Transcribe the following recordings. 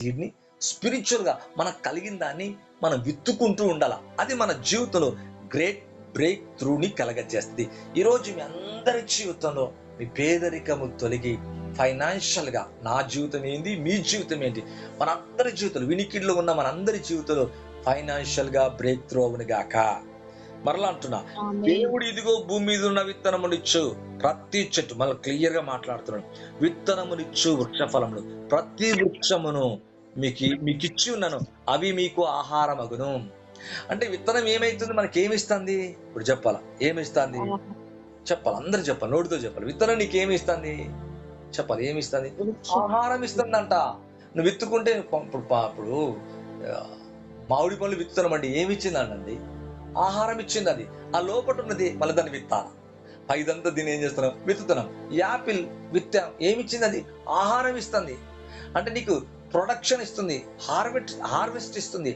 సీడ్ని స్పిరిచువల్గా మనకు కలిగిన దాన్ని మనం విత్తుకుంటూ ఉండాలి. అది మన జీవితంలో గ్రేట్ బ్రేక్ త్రూని కలగజేస్తుంది. ఈరోజు మీ అందరి జీవితంలో మీ పేదరికము తొలగి ఫైనాన్షియల్గా నా జీవితం ఏంది, మీ జీవితం ఏంటి, మనందరి జీవితంలో వినికిడిలో ఉన్న మనందరి జీవితంలో ఫైనాన్షియల్గా బ్రేక్ త్రూ అవును గాక. మరలా అంటున్నా, దేవుడు ఇదిగో భూమి మీద ఉన్న విత్తనమునిచ్చు ప్రతి చెట్టు, మళ్ళీ క్లియర్ గా మాట్లాడుతున్నాడు, విత్తనమునిచ్చు వృక్ష ఫలములు ప్రతి వృక్షమును మీకు ఇచ్చి ఉన్నాను, అవి మీకు ఆహారమగును. అంటే విత్తనం ఏమైతుంది, మనకి ఏమిస్తుంది? ఇప్పుడు చెప్పాలా, ఏమిస్తుంది చెప్పాలి, అందరు చెప్పాలి, నోటితో చెప్పాలి. విత్తనం నీకేమిస్తుంది చెప్పాలి, ఏమిస్తుంది? ఆహారం ఇస్తుందంట. నువ్వు విత్తుకుంటే ఇప్పుడు మామిడి పళ్ళు విత్తనం అండి, ఏమి ఇచ్చిందండి? ఆహారం ఇచ్చింది. అది ఆ లోపల ఉన్నది మళ్ళీ దాన్ని విత్తాల, పైదంతా దీన్ని ఏం చేస్తున్నాం, విత్తుతున్నాం. యాపిల్ విత్తాం, ఏమిచ్చింది? అది ఆహారం ఇస్తుంది. అంటే నీకు ప్రొడక్షన్ ఇస్తుంది, హార్వెస్ట్ ఇస్తుంది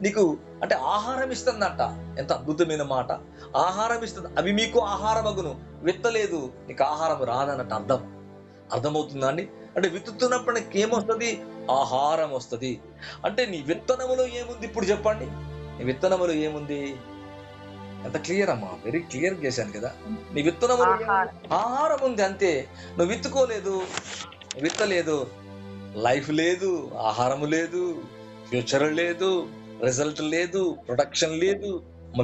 నీకు, అంటే ఆహారం ఇస్తుందంట. ఎంత అద్భుతమైన మాట, ఆహారం ఇస్తుంది. అవి మీకు ఆహారమగును. విత్తలేదు నీకు ఆహారం రాదన్నట్టు అర్థమవుతుందా అండి? అంటే విత్తుతున్నప్పుడు నీకు ఏమొస్తుంది? ఆహారం వస్తుంది. అంటే నీ విత్తనములో ఏముంది ఇప్పుడు చెప్పండి, నీ విత్తనములో ఏముంది? ఎంత క్లియర్ అమ్మా, వెరీ క్లియర్ చేశాను కదా. నీ విత్తనములో ఆహారం ఉంది, అంతే. నువ్వు విత్తుకోలేదు, విత్తలేదు, లైఫ్ లేదు, ఆహారము లేదు, ఫ్యూచర్ లేదు, రిజల్ట్ లేదు, ప్రొడక్షన్ లేదు.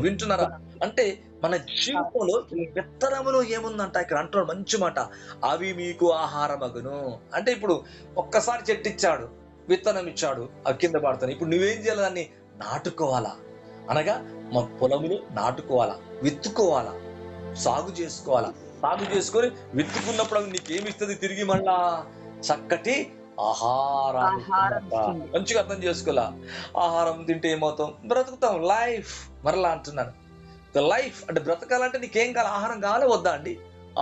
వింటున్నారా? అంటే మన జీవితంలో ఈ విత్తనములో ఏముందంట ఇక్కడ అంటున్నాడు మంచి మాట, అవి మీకు ఆహారమగును. అంటే ఇప్పుడు ఒక్కసారి చెట్టు ఇచ్చాడు, విత్తనం ఇచ్చాడు, అవి కింద పడతాను. ఇప్పుడు నువ్వేం చేయాలి? దాన్ని నాటుకోవాలా, అనగా మా పొలములు నాటుకోవాలా, విత్తుకోవాలా, సాగు చేసుకోవాలా. సాగు చేసుకొని విత్తుకున్నప్పుడు అవి నీకేమిస్తుంది తిరిగి? మళ్ళా చక్కటి ఆహారం. మంచిగా అర్థం చేసుకోవాలా. ఆహారం తింటే ఏమవుతాం? బ్రతుకుతాం, లైఫ్. మరలా అంటున్నాను, లైఫ్ అంటే బ్రతకాలంటే నీకేం కావాలి? ఆహారం కావాలా వద్దా అండి?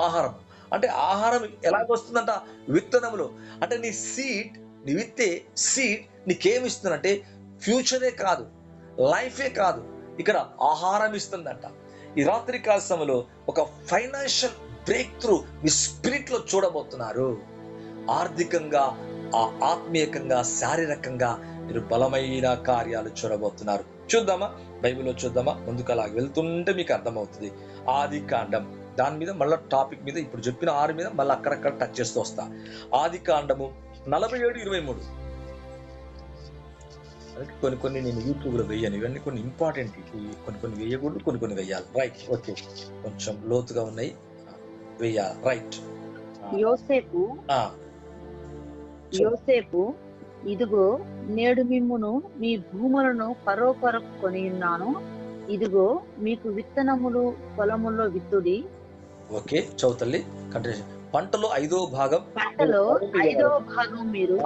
ఆహారం అంటే ఆహారం ఎలాగొస్తుందంట? విత్తనములో. అంటే నీ సీడ్, నీ విత్తే సీడ్ నీకేమిస్తుందంటే ఫ్యూచరే కాదు, లైఫే కాదు, ఇక్కడ ఆహారం ఇస్తుందంట. ఈ రాత్రి కాల సమయంలో ఒక ఫైనాన్షియల్ బ్రేక్ త్రూ మీ స్పిరిట్ లో చూడబోతున్నారు. ఆర్థికంగా, ఆత్మీయంగా, శారీరకంగా మీరు బలమైన కార్యాలు చూడబోతున్నారు. చూద్దామా, బైబిల్లో చూద్దామా? ముందుకు అలా వెళ్తుంటే మీకు అర్థమవుతుంది. ఆది కాండం, దాని మీద మళ్ళీ టాపిక్ మీద ఇప్పుడు చెప్పిన 6 మీద మళ్ళీ అక్కడక్కడ టచ్ చేస్తూ వస్తా. ఆది కాండము 47:23. కొన్ని నేను యూట్యూబ్ లో వేయను, ఇవన్నీ కొన్ని ఇంపార్టెంట్, కొన్ని వేయకూడదు, కొన్ని వేయాలి. రైట్, ఓకే, కొంచెం లోతుగా ఉన్నాయి, వేయాలి. రైట్. యోసేపు ఇదిగో నేడు మిమ్మును మీ భూములను ఫరో కొరకు కొని ఉన్నాను, ఇదిగో మీకు విత్తనములు పొలములో విత్తుడి. Okay, చౌతల్లి continuation. పంటలో 5వ భాగం మీరు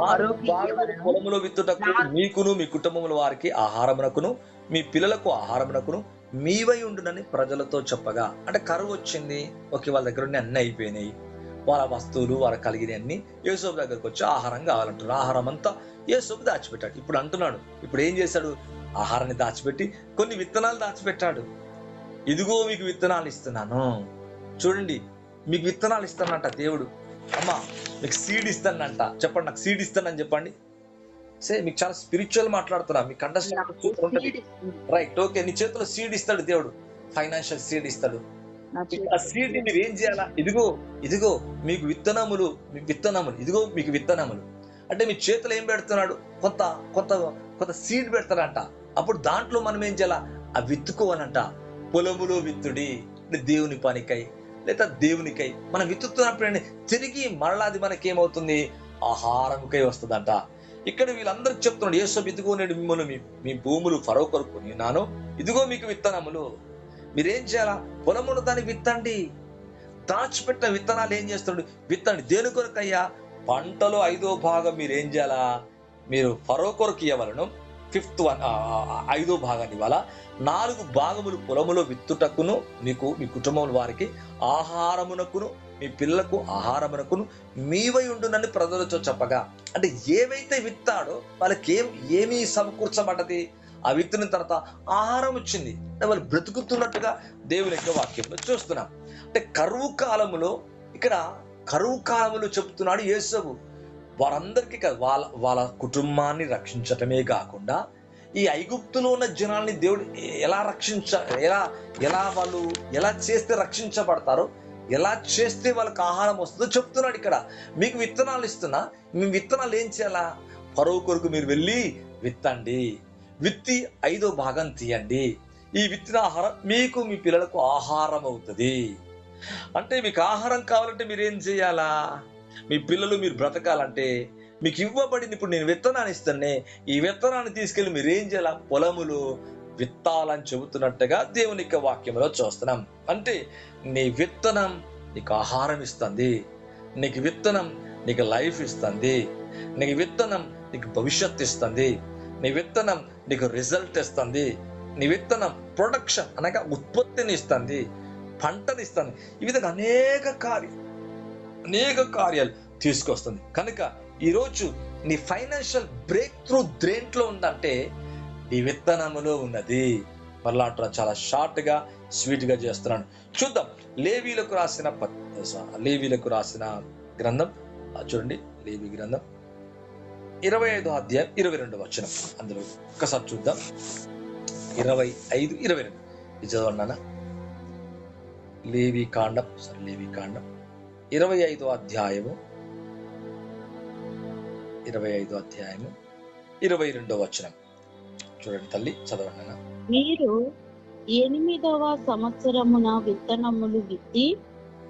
పొలములో విత్తుటకు మీకును మీ కుటుంబముల వారికి ఆహారమునకును మీ పిల్లలకు ఆహారమునకును మీవై ఉండునని ప్రజలతో చెప్పగా. అంటే కరువు వచ్చింది, ఓకే, వాళ్ళ దగ్గర అన్ని అయిపోయినాయి, వాళ్ళ వస్తువులు వాళ్ళ కలిగిన అన్ని యోసేపు దగ్గరకు వచ్చి ఆహారం కావాలంటున్నారు. ఆహారం అంతా యోసేపు దాచిపెట్టాడు. ఇప్పుడు అంటున్నాడు, ఇప్పుడు ఏం చేశాడు? ఆహారాన్ని దాచిపెట్టి కొన్ని విత్తనాలు దాచిపెట్టాడు. ఇదిగో మీకు విత్తనాలు ఇస్తున్నాను, చూడండి మీకు విత్తనాలు ఇస్తానంట దేవుడు. అమ్మా మీకు సీడ్ ఇస్తానంట, చెప్పండి, నాకు సీడ్ ఇస్తానని చెప్పండి. మీకు చాలా స్పిరిచువల్ మాట్లాడుతున్నా, మీకు అండర్స్టాండింగ్ ఉంటుంది. రైట్, ఓకే, నీ చేతిలో సీడ్ ఇస్తాడు దేవుడు, ఫైనాన్షియల్ సీడ్ ఇస్తాడు. ఆ సీడ్ ని మీరు ఏం చేయాలా? ఇదిగో మీకు విత్తనములు, ఇదిగో మీకు విత్తనములు. అంటే మీ చేతిలో ఏం పెడుతున్నాడు? కొంత సీడ్ పెడతాడంట. అప్పుడు దాంట్లో మనం ఏం చేయాలా? ఆ విత్తుకోవాలంట. పొలములో విత్తుడి, దేవుని పనికై లేదా దేవునికై మనం విత్తుతున్నప్పుడు తిరిగి మరలాది మనకేమవుతుంది? ఆహారంకై వస్తుందంట. ఇక్కడ వీళ్ళందరికి చెప్తున్నాడు యోసేపు, ఇదిగో నేను మిమ్మల్ని మీ భూములు ఫరో కొరకు కొనినాను, ఇదిగో మీకు విత్తనములు. మీరేం చేయాలా? పొలమును దాన్ని విత్తండి. దాచిపెట్టిన విత్తనాలు ఏం చేస్తున్నాడు? విత్తండి. దేని కొరకయ్యా? పంటలో 5వ భాగం మీరు ఏం చేయాలా? మీరు ఫరో కొరకు ఇవ్వవలను. 5వ భాగాన్ని ఇవ్వాలా. 4 భాగములు పొలములో విత్తుటకును మీకు మీ కుటుంబం వారికి ఆహారమునకును మీ పిల్లలకు ఆహారమునకును మీవై ఉండునని ప్రజలతో చెప్పగా. అంటే ఏవైతే విత్తాడో వాళ్ళకి ఏమీ సమకూర్చబడ్డది? ఆ విత్తిన తర్వాత ఆహారం వచ్చింది, వాళ్ళు బ్రతుకుతున్నట్టుగా దేవుని యొక్క వాక్యంలో చూస్తున్నాం. అంటే కరువు కాలములో చెప్తున్నాడు యేసోబు, వారందరికీ కాదు, వాళ్ళ వాళ్ళ కుటుంబాన్ని రక్షించటమే కాకుండా ఈ ఐగుప్తులో ఉన్న జనాల్ని దేవుడు ఎలా ఎలా ఎలా వాళ్ళు ఎలా చేస్తే రక్షించబడతారో, ఎలా చేస్తే వాళ్ళకి ఆహారం వస్తుందో చెప్తున్నాడు ఇక్కడ. మీకు విత్తనాలు ఇస్తున్నా, మీ విత్తనాలు ఏం చేయాలా? ఫరో కొరకు మీరు వెళ్ళి విత్తండి, విత్తి 5వ భాగం తీయండి. ఈ విత్తిన ఆహారం మీకు మీ పిల్లలకు ఆహారం అవుతుంది. అంటే మీకు ఆహారం కావాలంటే మీరు ఏం చేయాలా? మీ పిల్లలు మీరు బ్రతకాలంటే మీకు ఇవ్వబడింది, ఇప్పుడు నేను విత్తనాన్ని ఇస్తానే, ఈ విత్తనాన్ని తీసుకెళ్ళి మీరు ఏం చేయాలా? పొలములో విత్తాలని చెబుతున్నట్టుగా దేవుని యొక్క వాక్యంలో చూస్తున్నాం. అంటే నీ విత్తనం నీకు ఆహారం ఇస్తుంది, నీకు విత్తనం నీకు లైఫ్ ఇస్తుంది, నీకు విత్తనం నీకు భవిష్యత్తు ఇస్తుంది, నీ విత్తనం నీకు రిజల్ట్ ఇస్తుంది, నీ విత్తనం ప్రొడక్షన్ అనగా ఉత్పత్తిని ఇస్తుంది, పంటని ఇస్తుంది. ఈ విధంగా అనేక కార్యాలు తీసుకొస్తుంది. కనుక ఈరోజు నీ ఫైనాన్షియల్ బ్రేక్ త్రూ దేంట్లో ఉందంటే నీ విత్తనములో ఉన్నది. మళ్ళా అంటున్నా, చాలా షార్ట్ గా స్వీట్ గా చేస్తున్నాను. చూద్దాం. లేవీలకు రాసిన గ్రంథం చూడండి. లేవి గ్రంథం 25వ అధ్యాయం 22వ వచనం. అందులో ఒక్కసారి చూద్దాం. 25, 22 ఇది చదవన్నానా? లేవి కాండం 25వ అధ్యాయము 22వ వచనం చూడండి తల్లి, చదవండి. మీరు 8వ సంవత్సరమున విత్తనములు విత్తి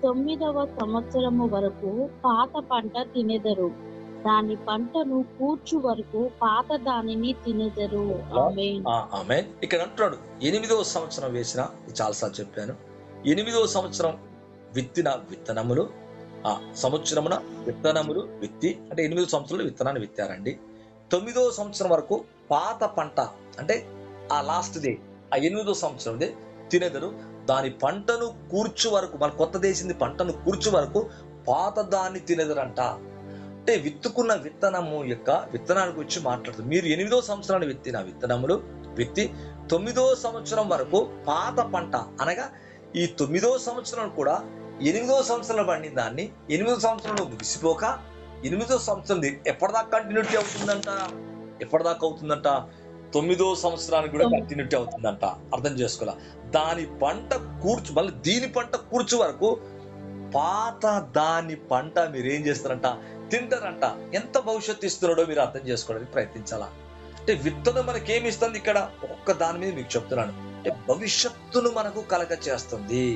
9వ సంవత్సరము వరకు పాత పంట తినెదరు, దాని పంటను కూర్చు వరకు పాత దానిని తినెదరు. ఆమేన్. ఇక్కడ అంటున్నాడు 8వ సంవత్సరం వేసిన, చాలాసార్లు చెప్పాను, 8వ సంవత్సరం విత్తిన విత్తనములు, ఆ సంవత్సరమున విత్తనములు విత్తి, అంటే 8 సంవత్సరాలు విత్తనాన్ని విత్తారండి. 9వ సంవత్సరం వరకు పాత పంట, అంటే ఆ లాస్ట్ డే, ఆ 8వ సంవత్సరం తినెదరు, దాని పంటను కూర్చు వరకు, మన కొత్త దేశింది పంటను కూర్చు వరకు పాత దాన్ని తినెదరంట. అంటే విత్తుకున్న విత్తనము యొక్క విత్తనాల గురించి మాట్లాడుతుంది. మీరు 8వ సంవత్సరాన్ని విత్తిన విత్తనములు విత్తి 9వ సంవత్సరం వరకు పాత పంట, అనగా ఈ 9వ సంవత్సరం కూడా 8వ సంవత్సరంలో పండిన దాన్ని 8వ సంవత్సరంలో ముగిసిపోక 8వ సంవత్సరం ఎప్పటిదాకా కంటిన్యూటీ అవుతుందంట? 9వ సంవత్సరానికి కూడా కంటిన్యూటీ అవుతుందంట. అర్థం చేసుకోవాలా? దాని పంట కూర్చు, మళ్ళీ దీని పంట కూర్చు వరకు పాత దాని పంట మీరు ఏం చేస్తారంట? తింటారంట. ఎంత భవిష్యత్తు ఇస్తున్నాడో మీరు అర్థం చేసుకోవడానికి ప్రయత్నించాలా. అంటే విత్తనం మనకి ఏమి ఇస్తుంది? ఇక్కడ ఒక్క దాని మీద మీకు చెప్తున్నాను, అంటే భవిష్యత్తును మనకు కలగ చేస్తుంది.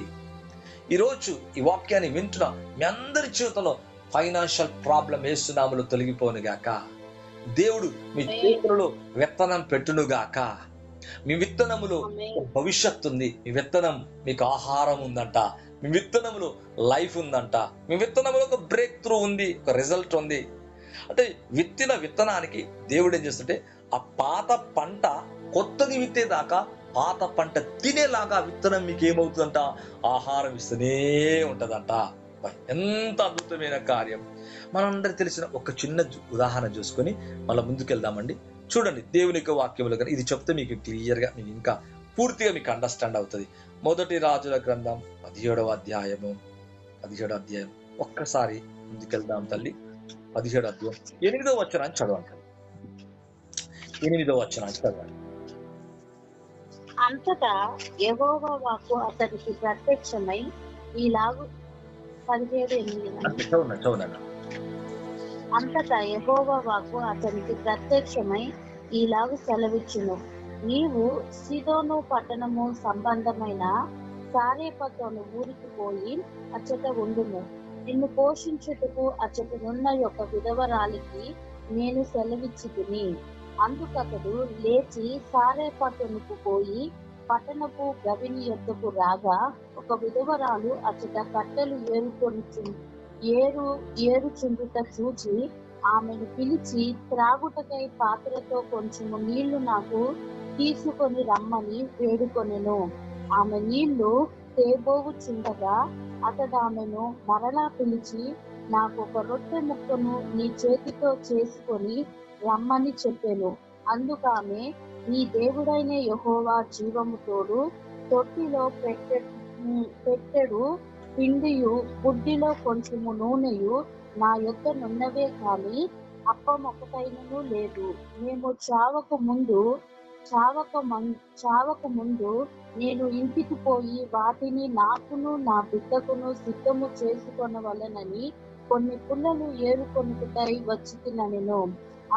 ఈరోజు ఈ వాక్యాన్ని వింటున్నా మీ అందరి జీవితంలో ఫైనాన్షియల్ ప్రాబ్లం ఏసునామములో తొలగిపోనుగాక. దేవుడు మీ చేతులలో విత్తనం పెట్టునుగాక. మీ విత్తనములో భవిష్యత్తు ఉంది, మీ విత్తనం మీకు ఆహారం ఉందంట, మీ విత్తనములో లైఫ్ ఉందంట, మీ విత్తనములో ఒక బ్రేక్ త్రూ ఉంది, ఒక రిజల్ట్ ఉంది. అంటే విత్తిన విత్తనానికి దేవుడు ఏం చేస్తుంటే ఆ పాత పంట కొత్తది విత్తేదాకా పాత పంట తినేలాగా విత్తనం మీకు ఏమవుతుందంట? ఆహారం ఇస్తూనే ఉంటదంట. ఎంత అద్భుతమైన కార్యం. మనందరికి తెలిసిన ఒక చిన్న ఉదాహరణ చూసుకొని మళ్ళీ ముందుకెళ్దామండి. చూడండి, దేవుని యొక్క వాక్యములు కానీ ఇది చెప్తే మీకు క్లియర్గా, మీకు ఇంకా పూర్తిగా మీకు అండర్స్టాండ్ అవుతుంది. 1 రాజుల గ్రంథం 17వ అధ్యాయం ఒక్కసారి ముందుకెళ్దాం తల్లి. 17వ అధ్యాయం 8వ వచనాన్ని చదవండి. 8వ వచనాన్ని చదవండి. అంతటా యెహోవా వాక్కు అతనికి ప్రత్యక్షమై ఈలాగు 17:8. అంతటా యెహోవా వాక్కు అతనికి ప్రత్యక్షమై ఈలాగు సెలవిచ్చును, నీవు సీదోను పట్టణము సంబంధమైన సారేపతోను ఊరికి పోయి అచ్చట ఉండుము. నిన్ను పోషించుటకు అచ్చటనున్న యొక్క విధవరాలికి నేను సెలవిచ్చితిని. అందుకతడు లేచి సారేపతోనుకు పోయి పట్టణపు గవిని యొద్దకు రాగా, ఒక విధవరాలు అచ్చట కట్టెలు ఏరుచుండుట చూచి ఆమెను పిలిచి, త్రాగుటకై పాత్రతో కొంచెము నీళ్లు నాకు తీసుకొని రమ్మని వేడుకొనెను. ఆమె నీళ్లు తేబోవుచుండగా అతడు ఆమెను మరలా పిలిచి, నాకు ఒక రొట్టె ముక్కను నీ చేతితో చేసుకొని రమ్మని చెప్పెను. అందుకామె, నీ దేవుడైన యెహోవా జీవము తోడు, తొట్టిలో పెట్టెడు పిండియు బుడ్డిలో కొంచెము నూనెయు నా యొద్ద నున్నవే కాని అప్పం ఒకటైనను లేదు. మేము చావక ముందు నేను ఇంటికి పోయి వాటిని నాకును నా బిడ్డకును సిద్ధము చేసుకొనవలెనని కొన్ని పుల్లలు ఏరుకొనుటకై వచ్చితినెను.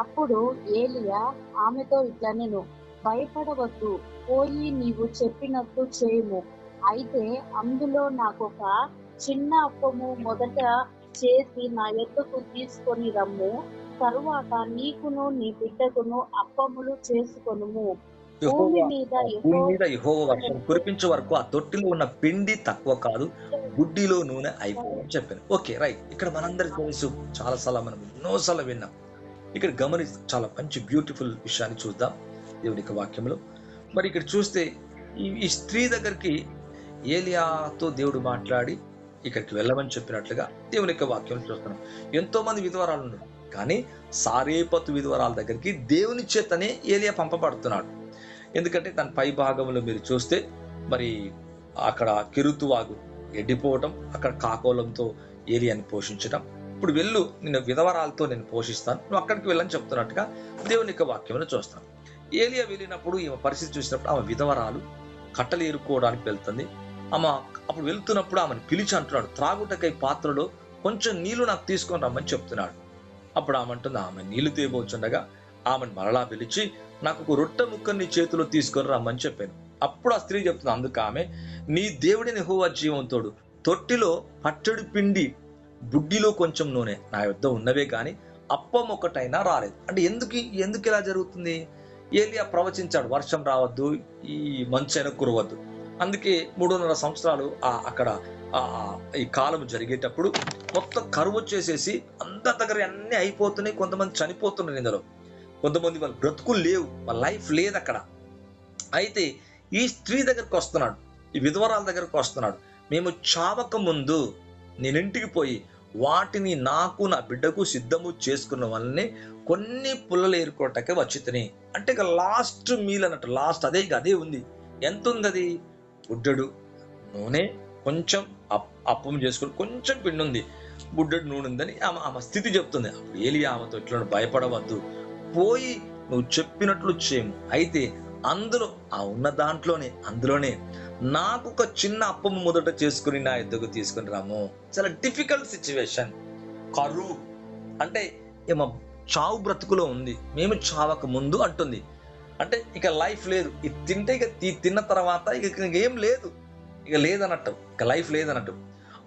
అప్పుడు ఏలియా ఆమెతో ఇట్లనెను, భయపడవద్దు, పోయి నీవు చెప్పినట్టు చేయుము. అయితే అందులో నాకొక చిన్న అప్పము మొదట చేసి నా యొద్దకు తీసుకొని రమ్ము. తరువాత నీకును నీ బిడ్డకును అప్పములు చేసుకొనుము. భూమి మీద యెహోవా వర్షం కురిపించే వరకు ఆ తొట్టిలో ఉన్న పిండి తక్కువ కాదు, గుడ్డిలో నూనె అయిపోదని చెప్పాను. Okay, right. ఇక్కడ మనందరికి తెలుసు, చాలాసార్లు మనం ఎన్నోసార్లు విన్నాం. ఇక్కడ గమనిస్తే చాలా మంచి బ్యూటిఫుల్ విషయాన్ని చూద్దాం దేవుని యొక్క వాక్యంలో. మరి ఇక్కడ చూస్తే ఈ స్త్రీ దగ్గరికి ఏలియాతో దేవుడు మాట్లాడి ఇక్కడికి వెళ్ళమని చెప్పినట్లుగా దేవుని యొక్క వాక్యం చూస్తున్నాం. ఎంతో మంది విధవరాలు ఉన్నారు, కానీ సారేపతు విధవరాల దగ్గరికి దేవుని చేతనే ఏలియా పంపబడుతున్నాడు. ఎందుకంటే తన పై భాగంలో మీరు చూస్తే మరి అక్కడ కెరుతువాగు ఎండిపోవటం, అక్కడ కాకోలంతో ఏలియాని పోషించడం. ఇప్పుడు వెళ్ళు, నేను విధవరాలతో నేను పోషిస్తాను, నువ్వు అక్కడికి వెళ్ళని చెప్తున్నట్టుగా దేవుని యొక్క వాక్యంలో చూస్తాం. ఏలియా వెళ్ళినప్పుడు ఈమె పరిస్థితి చూసినప్పుడు ఆమె విధవరాలు, కట్టలు ఏరుకోవడానికి వెళ్తుంది. ఆమె అప్పుడు వెళ్తున్నప్పుడు ఆమెను పిలిచి అంటున్నాడు, త్రాగుటకై పాత్రలో కొంచెం నీళ్లు నాకు తీసుకొని రమ్మని చెప్తున్నాడు. అప్పుడు ఆమె అంటుంది, ఆమె నీళ్లు తేబోచుండగా ఆమెను మరలా పిలిచి నాకు ఒక రొట్టె ముక్కని నీ చేతిలో తీసుకొని రమ్మని చెప్పాను. అప్పుడు ఆ స్త్రీ చెప్తుంది, అందుకు ఆమె, నీ దేవుడిని యెహోవా జీవంతోడు, తొట్టిలో పట్టెడు పిండి బుడ్డిలో కొంచెం నూనె నా యొద్ద ఉన్నవే కానీ అప్పం ఒకటైనా రాలేదు. అంటే ఎందుకు ఇలా జరుగుతుంది? ఏలియా ప్రవచించాడు, వర్షం రావద్దు, ఈ మంచైనా కురవద్దు. అందుకే 3.5 సంవత్సరాలు అక్కడ ఈ కాలం జరిగేటప్పుడు మొత్తం కరువు వచ్చేసేసి అందరి దగ్గర అన్ని అయిపోతున్నాయి. కొంతమంది చనిపోతున్నారు ఇందులో, కొంతమంది వాళ్ళ బ్రతుకులు లేవు, వాళ్ళ లైఫ్ లేదు అక్కడ. అయితే ఈ స్త్రీ దగ్గరకు వస్తున్నాడు, ఈ విధవరాల దగ్గరకు వస్తున్నాడు. మేము చావక ముందు నేను ఇంటికి పోయి వాటిని నాకు నా బిడ్డకు సిద్ధము చేసుకున్న వల్లనే కొన్ని పుల్లలు ఏరుకోవటానికి వచ్చి తిని. అంటే ఇక లాస్ట్ మీల్ అన్నట్టు, లాస్ట్ అదే ఉంది. ఎంత ఉంది అది? బుడ్డెడు నూనె, కొంచెం అప్పం చేసుకుని కొంచెం పిండి ఉంది, బుడ్డెడు నూనె ఉందని ఆమె స్థితి చెప్తుంది. అప్పుడు ఏలియా ఆమెతో ఇట్లా, భయపడవద్దు, పోయి నువ్వు చెప్పినట్లు చేయము. అయితే అందులో ఉన్న అందులోనే నాకు ఒక చిన్న అప్పము మొదట చేసుకుని నా యొద్దకు తీసుకుని రాము. చాలా డిఫికల్ట్ సిచ్యువేషన్, కరువు, అంటే ఏమో చావు బ్రతుకులో ఉంది, మేము చావక ముందు అంటుంది. అంటే ఇక లైఫ్ లేదు, ఇది తింటే ఇక తిన్న తర్వాత ఇక ఏం లేదు, ఇక లేదన్నట్టు, ఇక లైఫ్ లేదన్నట్టు.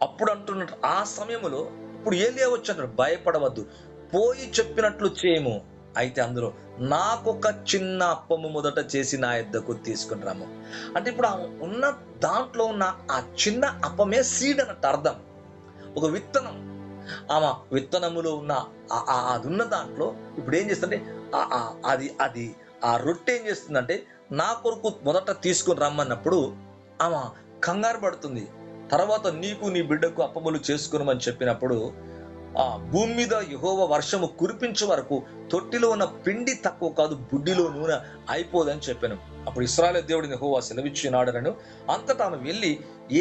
అప్పుడు అంటున్నట్టు ఆ సమయంలో ఇప్పుడు ఏలియా వచ్చి అంటాడు, భయపడవద్దు, పోయి చెప్పినట్లు చేయము. అయితే అందులో నాకొక చిన్న అప్పము మొదట చేసి నా యొద్దకు తీసుకుని రాము. అంటే ఇప్పుడు ఉన్న దాంట్లో ఉన్న ఆ చిన్న అప్పమే సీడ్ అన్నట్టు అర్థం, ఒక విత్తనం. ఆమె విత్తనములో ఉన్న అది ఉన్న దాంట్లో ఇప్పుడు ఏం చేస్తుంటే అది ఆ రొట్టె ఏం చేస్తుందంటే నా కొరకు మొదట తీసుకుని రమ్మన్నప్పుడు ఆమె కంగారు పడుతుంది. తర్వాత నీకు నీ బిడ్డకు అప్పములు చేసుకునమని చెప్పినప్పుడు భూమి మీద యెహోవా వర్షము కురిపించే వరకు తొట్టిలో ఉన్న పిండి తక్కువ కాదు, బుడ్డిలో నూనె అయిపోదని చెప్పాను. అప్పుడు ఇశ్రాయేలు దేవుడిని యెహోవా సెలవిచ్చినాడనను. అంతటా ఆమె వెళ్ళి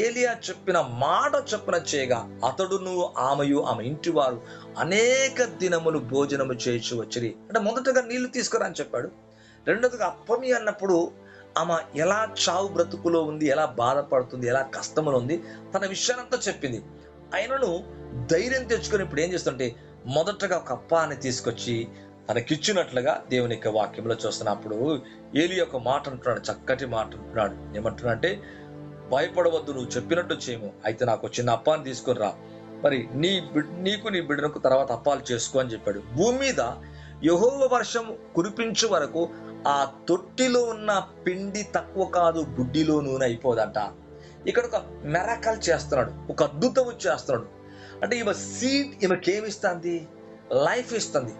ఏలియా చెప్పిన మాట చొప్పున చేయగా అతడును ఆమెయు ఆమె ఇంటి వారు అనేక దినములు భోజనము చేయించు వచ్చిరి. అంటే మొదటగా నీళ్లు తీసుకురా అని చెప్పాడు. రెండోదిగా అప్పమి అన్నప్పుడు ఆమె ఎలా చావు బ్రతుకులో ఉంది, ఎలా బాధపడుతుంది, ఎలా కష్టములో ఉంది, తన విషయానంతా చెప్పింది. ఆయనను ధైర్యం తెచ్చుకొని ఇప్పుడు ఏం చేస్తుంటే మొదటగా ఒక అప్పాన్ని తీసుకొచ్చి తనకిచ్చినట్లుగా దేవుని యొక్క వాక్యంలో చూస్తున్నప్పుడు ఏలియా ఒక మాట అంటున్నాడు, చక్కటి మాట అంటున్నాడు. ఏమంటున్నాడంటే, భయపడవద్దు, నువ్వు చెప్పినట్టు చేయము. అయితే నాకు చిన్న అప్పాన్ని తీసుకొని రా, మరి నీకు నీ బిడ్డకు తర్వాత అప్పాలు చేసుకో అని చెప్పాడు. భూమి మీద యెహోవా వర్షం కురిపించే వరకు ఆ తొట్టిలో ఉన్న పిండి తక్కువ కాదు, బుడ్డిలో నూనె అయిపోదంట. ఇక్కడ ఒక మెరకల్ చేస్తున్నాడు, ఒక అద్భుతం చేస్తున్నాడు. అంటే ఈమె సీడ్ ఈమెకేమిస్తుంది? లైఫ్ ఇస్తుంది.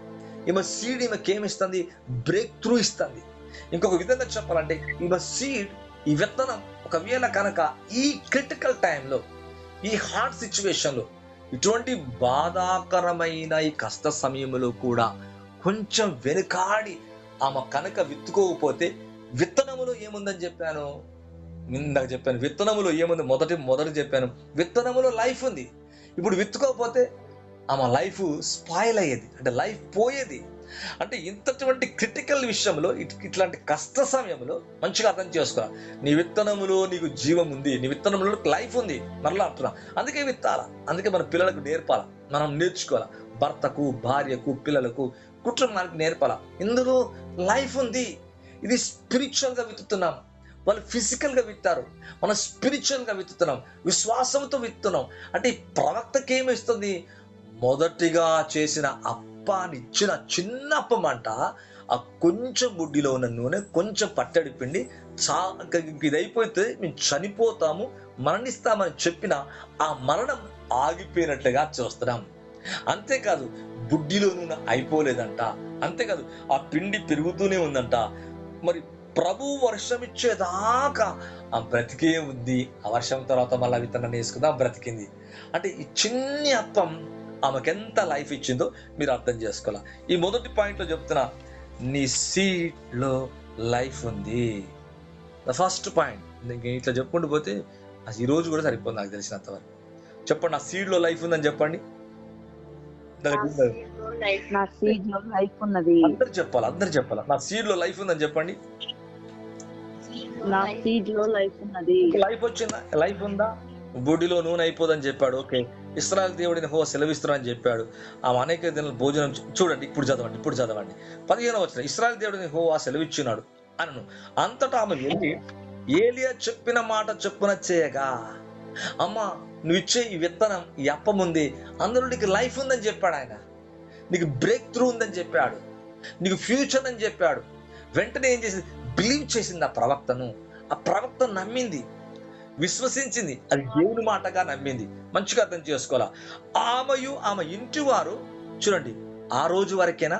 ఈమె సీడ్ ఈమెకేమిస్తుంది? బ్రేక్ త్రూ ఇస్తుంది. ఇంకొక విధంగా చెప్పాలంటే ఈమె సీడ్, ఈ విత్తనం ఒకవేళ కనుక ఈ క్రిటికల్ టైంలో, ఈ హార్డ్ సిచ్యువేషన్లో, ఇటువంటి బాధాకరమైన ఈ కష్ట సమయంలో కూడా కొంచెం వెనుకాడి ఆమె కనుక విత్తుకోకపోతే, విత్తనములో ఏముందని చెప్పాను, ఇందాక చెప్పాను, విత్తనములో ఏముంది మొదటి చెప్పాను, విత్తనములో లైఫ్ ఉంది. ఇప్పుడు విత్తుకోకపోతే ఆమె లైఫ్ స్పాయిల్ అయ్యేది, అంటే లైఫ్ పోయేది. అంటే ఇంతటువంటి క్రిటికల్ విషయంలో ఇట్లాంటి కష్ట సమయంలో మంచిగా అర్థం చేసుకోవాలి. నీ విత్తనములో నీకు జీవం ఉంది, నీ విత్తనంలో లైఫ్ ఉంది. మరలా అంటున్నా, అందుకే విత్తాల, అందుకే మన పిల్లలకు నేర్పాల, మనం నేర్చుకోవాలా. భర్తకు, భార్యకు, పిల్లలకు, కుటుంబానికి నేర్పాల. ఇందులో లైఫ్ ఉంది. ఇది స్పిరిచువల్ గా విత్తుతున్నాం. వాళ్ళు ఫిజికల్ గా విత్తారు, మనం స్పిరిచువల్ గా విత్తుతున్నాం, విశ్వాసంతో విత్తున్నాం. అంటే ఈ ప్రవక్తకి ఏమిస్తుంది? మొదటిగా చేసిన అప్పానిచ్చిన చిన్న అప్పం అంట, ఆ కొంచెం బుడ్డిలో ఉన్న నూనె, కొంచెం పట్టడి పిండి, ఇది అయిపోతే మేము చనిపోతాము, మరణిస్తామని చెప్పిన ఆ మరణం ఆగిపోయినట్లుగా చూస్తున్నాం. అంతేకాదు, బుడ్డిలో నూనె అయిపోలేదంట. అంతేకాదు, ఆ పిండి పెరుగుతూనే ఉందంట. మరి ప్రభు వర్షం ఇచ్చేదాకా ఆ బ్రతికే ఉంది. ఆ వర్షం తర్వాత మళ్ళీ విత్తనం వేసుకుందా బ్రతికింది. అంటే ఈ చిన్ని అప్పం ఆమెకెంత లైఫ్ ఇచ్చిందో మీరు అర్థం చేసుకోవాలి. ఈ మొదటి పాయింట్ లో చెప్తున్నా, నీ సీడ్ లో లైఫ్ ఉంది. The first point. ఇట్లా చెప్పుకుంటూ పోతే ఈ రోజు కూడా సరిపోతుంది నాకు తెలిసినంత వరకు. చెప్పండి, నా సీడ్ లో లైఫ్ ఉందని చెప్పండి. నా సీడ్ లో లైఫ్ ఉన్నది. అందరు చెప్పాలా నా సీడ్ లో లైఫ్ ఉందని చెప్పండి. నా సీడ్ లో లైఫ్ ఉన్నది. లైఫ్ వచ్చిందా? లైఫ్ ఉందా? బూడిలో నూనె అయిపోదని చెప్పాడు. ఓకే, ఇశ్రాయేలు దేవుడిని యెహోవా సెలవిస్తున్నానని చెప్పాడు. ఆ అనేక దినాల భోజనం చూడండి. ఇప్పుడు చదవండి 15వ వచనం. ఇశ్రాయేలు దేవుడిని యెహోవా సెలవిచ్చున్నాడు అనను. అంతటా ఆమె వెళ్ళి ఏలియా చెప్పిన మాట చొప్పున చేయగా, అమ్మ నువ్వు ఇచ్చే ఈ విత్తనం, ఈ అప్పం ఉంది, అందులో నీకు లైఫ్ ఉందని చెప్పాడు ఆయన. నీకు బ్రేక్ త్రూ ఉందని చెప్పాడు, నీకు ఫ్యూచర్ అని చెప్పాడు. వెంటనే ఏం చేసింది? బిలీవ్ చేసింది ఆ ప్రవక్తను. ఆ ప్రవక్త నమ్మింది, విశ్వసించింది, అది దేవుని మాటగా నమ్మింది. మంచిగా అర్థం చేసుకోవాలా. ఆమెయు ఆమె ఇంటి వారు, చూడండి, ఆ రోజు వరకేనా?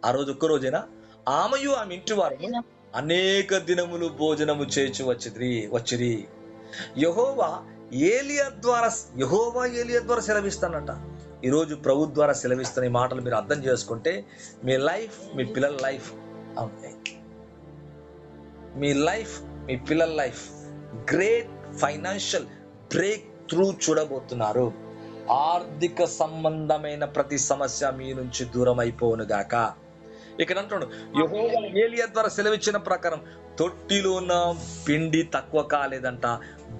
ఆ రోజు ఒక్క రోజేనా? ఆమెయు ఆమె ఇంటి వారు అనేక దినములు భోజనము చేయించు వచ్చిరి. యెహోవా ఏలియా ద్వారా సెలవిస్తానంట. ఈరోజు ప్రభు ద్వారా సెలవిస్తున్న ఈ మాటలు మీరు అర్థం చేసుకుంటే మీ లైఫ్, మీ పిల్లల లైఫ్ అవుతాయి. మీ లైఫ్, మీ పిల్లల life great financial break through చూడబోతున్నారు. ఆర్థిక సంబంధమైన ప్రతి సమస్య మీ నుంచి దూరం అయిపోవును గాక. ఇక్కడ అంటున్నాడు, యెహోవా ఏలియా ద్వారా సెలవిచ్చిన ప్రకారం తొట్టిలో ఉన్న పిండి తక్కువ కాలేదంట,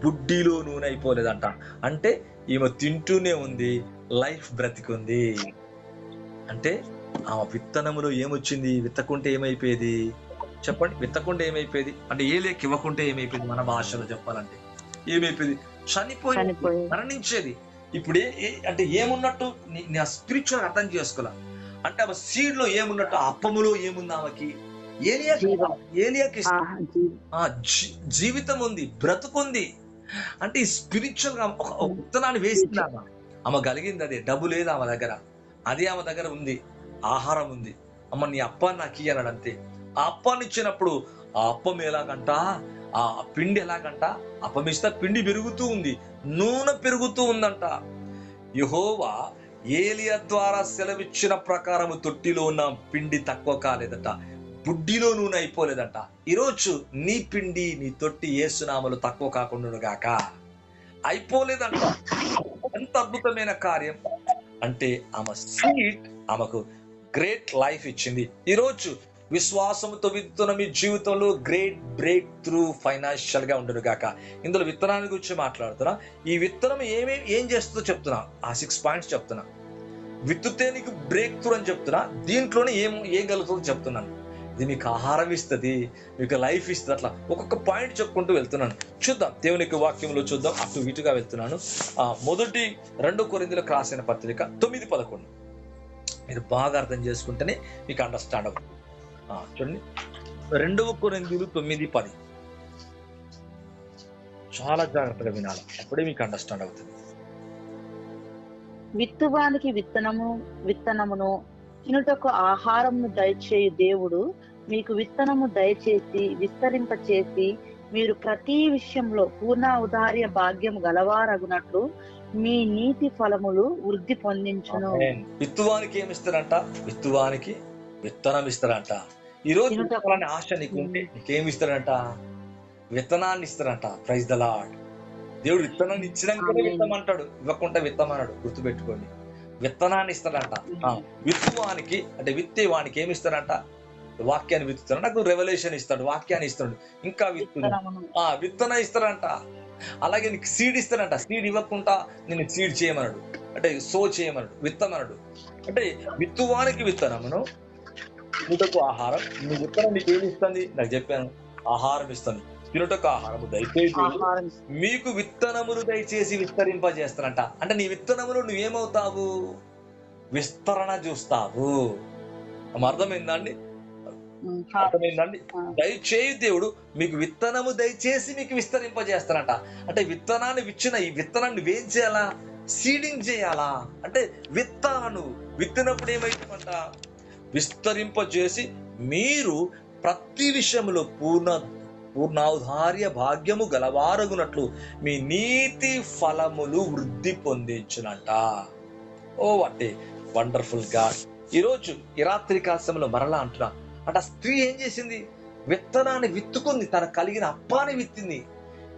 బుడ్డిలో నూనె అయిపోలేదంట. అంటే ఈమె తింటూనే ఉంది, లైఫ్ బ్రతికుంది. అంటే ఆమె విత్తనములో ఏమొచ్చింది? విత్తకుంటే ఏమైపోయేది చెప్పండి? విత్తకుంటే ఏమైపోయేది? అంటే ఏలియాకి ఇవ్వకుంటే ఏమైపోయింది? మన భాషలో చెప్పాలంటే ఏమైపోయింది? చనిపోయి మరణించేది. ఇప్పుడు అంటే ఏమున్నట్టు నా స్పిరిచువల్ అర్థం చేసుకోవాలి. అంటే ఆమె సీడ్ లో ఏమున్నట్టు? అప్పములో ఏముంది? ఆమెకి ఏలియాకి జీవితం ఉంది, బ్రతుకుంది. అంటే ఈ స్పిరిచువల్ గా ఒక విత్తనాన్ని వేసింది ఆమె కలిగింది. అదే డబ్బు లేదు ఆమె దగ్గర, అదే ఆమె దగ్గర ఉంది, ఆహారం ఉంది. అమ్మ నీ అప్పాన్ని నాకు ఇయ్యన్నాడు. అంతే. ఆ అప్పాన్ని ఇచ్చినప్పుడు ఆ అప్పం ఎలాగంట, ఆ పిండి ఎలాగంట, అప్పం ఇస్తే పిండి పెరుగుతూ ఉంది, నూనె పెరుగుతూ ఉందంట. యెహోవా ఏలియా ద్వారా సెలవిచ్చిన ప్రకారము తొట్టిలో ఉన్న పిండి తక్కువ కాలేదట, బుడ్డిలో నూనె అయిపోలేదంట. ఈరోజు నీ పిండి, నీ తొట్టి యేసునామలు తక్కువ కాకుండా గాక. అయిపోలేదంట. ఎంత అద్భుతమైన కార్యం అంటే ఆమె సీడ్ ఆమెకు గ్రేట్ లైఫ్ ఇచ్చింది. ఈరోజు విశ్వాసంతో విత్తున్న మీ జీవితంలో గ్రేట్ బ్రేక్ త్రూ ఫైనాన్షియల్ గా ఉండను గాక. ఇందులో విత్తనాన్ని గురించి మాట్లాడుతున్నా. ఈ విత్తనం ఏం చేస్తుందో చెప్తున్నా. ఆ 6 పాయింట్స్ చెప్తున్నా. విత్తుతే నీకు బ్రేక్ త్రూ అని చెప్తున్నా. దీంట్లోనే ఏం కలుగుతుందో చెప్తున్నాను. ఇది మీకు ఆహారం ఇస్తుంది, మీకు లైఫ్ ఇస్తుంది. అట్లా ఒక్కొక్క పాయింట్ చెప్పుకుంటూ వెళ్తున్నాను. చూద్దాం, దేవునికి వాక్యంలో చూద్దాం. అటు ఇటుగా వెళ్తున్నాను. మొదటి 2 కొరింథీయులకు రాసిన పత్రిక 9:11 మీరు బాగా అర్థం చేసుకుంటేనే మీకు అండర్స్టాండ్ అవుతుంది. చూడండి, 2 కొరింథీయులు 9:10 చాలా జాగ్రత్తగా వినాలి, అప్పుడే మీకు అండర్స్టాండ్ అవుతుంది. విత్తువానికి విత్తనమును తినుటకు ఆహారమును దయచేయు దేవుడు మీకు విత్తనము దయచేసి విస్తరింపచేసి మీరు ప్రతి విషయంలో పూర్ణ ఔదార్య భాగ్యము గలవారగునట్లు మీ నీతి ఫలములు వృద్ధి పొందించును. విత్తువానికి ఏమిస్తారంట? విత్తువానికి విత్తనం ఇస్తారంట. ఈ రోజు ఆశ నీకుంటే నీకేమి ఇస్తారంట? విత్తనాన్ని ఇస్తారంట. Praise the lord. దేవుడు విత్తనాన్ని ఇచ్చినాకనే విత్తమంటాడు, ఇవ్వకుండా విత్తమన్నాడు. గుర్తుపెట్టుకోండి. విత్తనాన్ని ఇస్తాడంట. విత్తువానికి అంటే విత్తేవానికి ఏమి ఇస్తాడంట? వాక్యాన్ని విత్తుతాడు. నాకు రెవల్యూషన్ ఇస్తాడు, వాక్యాన్ని ఇస్తాడు. ఇంకా విత్తనం ఇస్తాడంట. అలాగే నీకు సీడ్ ఇస్తాడంట. సీడ్ ఇవ్వకుండా నేను సీడ్ చేయమన్నాడు, అంటే సో చేయమన్నాడు, విత్తమన్నాడు. అంటే విత్తువానికి విత్తనమును, తినుటకు ఆహారం. నీ విత్తనం నీకు ఏమి ఇస్తుంది? నాకు చెప్పాను, ఆహారం ఇస్తాను. తినుటకు ఆహారము దయచేసి మీకు విత్తనములు దయచేసి విస్తరింపజేస్తానంట. అంటే నీ విత్తనములు నువ్వేమవుతావు? విస్తరణ చూస్తావు. అర్థమైందండి? అర్థమైందండి? దయచేయి దేవుడు మీకు విత్తనము దయచేసి మీకు విస్తరింపజేస్తానంట. అంటే విత్తనాన్ని విచ్చిన ఈ విత్తనాన్ని నువ్వేం చేయాలా? సీడింగ్ చేయాలా? అంటే విత్తాను. విత్తినప్పుడు ఏమైతుందంట? విస్తరింపజేసి మీరు ప్రతి విషయంలో పూర్ణాధార్య భాగ్యము గలవారగునట్లు మీ నీతి ఫలములు వృద్ధి పొందించునంట. ఓ అంటే వండర్ఫుల్ గాడ్. ఈరోజు ఈ రాత్రి కాలంలో మరలా అంటున్నా, అంటే ఆ స్త్రీ ఏం చేసింది? విత్తనాన్ని విత్తుకుంది, తనకు కలిగిన అప్పాన్ని విత్తింది.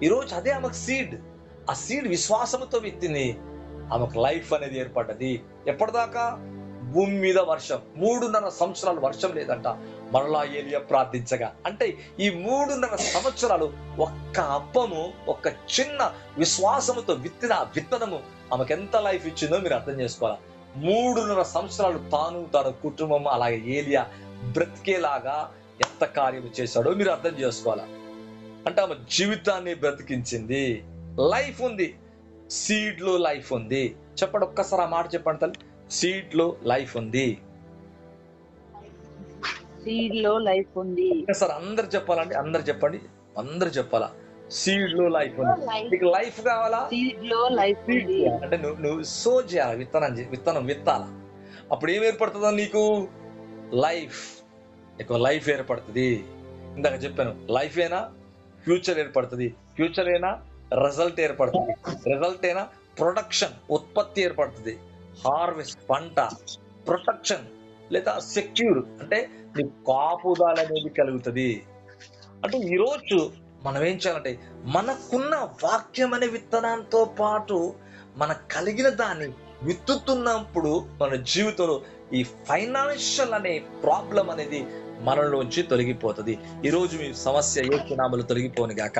ఈరోజు అదే ఆమెకు సీడ్. ఆ సీడ్ విశ్వాసంతో విత్తింది. ఆమెకు లైఫ్ అనేది ఏర్పడ్డది. ఎప్పటిదాకా? భూమి మీద వర్షం 3.5 సంవత్సరాలు వర్షం లేదంట. మరలా ఏలియా ప్రార్థించగా, అంటే ఈ 3.5 సంవత్సరాలు ఒక్క అప్పము, ఒక్క చిన్న విశ్వాసముతో విత్తిన విత్తనము ఆమెకు ఎంత లైఫ్ ఇచ్చిందో మీరు అర్థం చేసుకోవాలి. 3.5 సంవత్సరాలు తాను, తన కుటుంబం, అలాగే ఏలియా బ్రతికేలాగా ఎంత కార్యం చేశాడో మీరు అర్థం చేసుకోవాలా. అంటే ఆమె జీవితాన్ని బ్రతికించింది. లైఫ్ ఉంది, సీడ్ లో లైఫ్ ఉంది. చెప్పండి ఒక్కసారి ఆ మాట చెప్పండి తల్లి. సీడ్ లో లైఫ్ ఉంది. సీడ్ లో లైఫ్ ఉంది. సార్ అందరు చెప్పాలండి, అందరు చెప్పండి, అందరు చెప్పాలా? సీడ్ లో లైఫ్ ఉంది. నీకు లైఫ్ కావాలా? సీడ్ లో లైఫ్ ఉంది. అంటే నువ్వు సో చేయాలి, విత్తనం విత్తాలా. అప్పుడు ఏం ఏర్పడుతుందో నీకు? లైఫ్. నీకు లైఫ్ ఏర్పడుతుంది. ఇందాక చెప్పాను, లైఫ్ అయినా ఫ్యూచర్ ఏర్పడుతుంది, ఫ్యూచర్ అయినా రిజల్ట్ ఏర్పడుతుంది, రిజల్ట్ అయినా ప్రొడక్షన్ ఉత్పత్తి ఏర్పడుతుంది, హార్వెస్ట్ పంట, ప్రొటెక్షన్ లేదా సెక్యూర్ అంటే నీ కాపుదాల అనేది కలుగుతుంది. అంటే ఈరోజు మనం ఏం చేయాలంటే మనకున్న వాక్యం అనే విత్తనంతో పాటు మనకు కలిగిన దాన్ని విత్తుతున్నప్పుడు మన జీవితంలో ఈ ఫైనాన్షియల్ అనే ప్రాబ్లం అనేది మనలోంచి తొలగిపోతుంది. ఈరోజు మీ సమస్య ఏ నామలు తొలగిపోను గాక.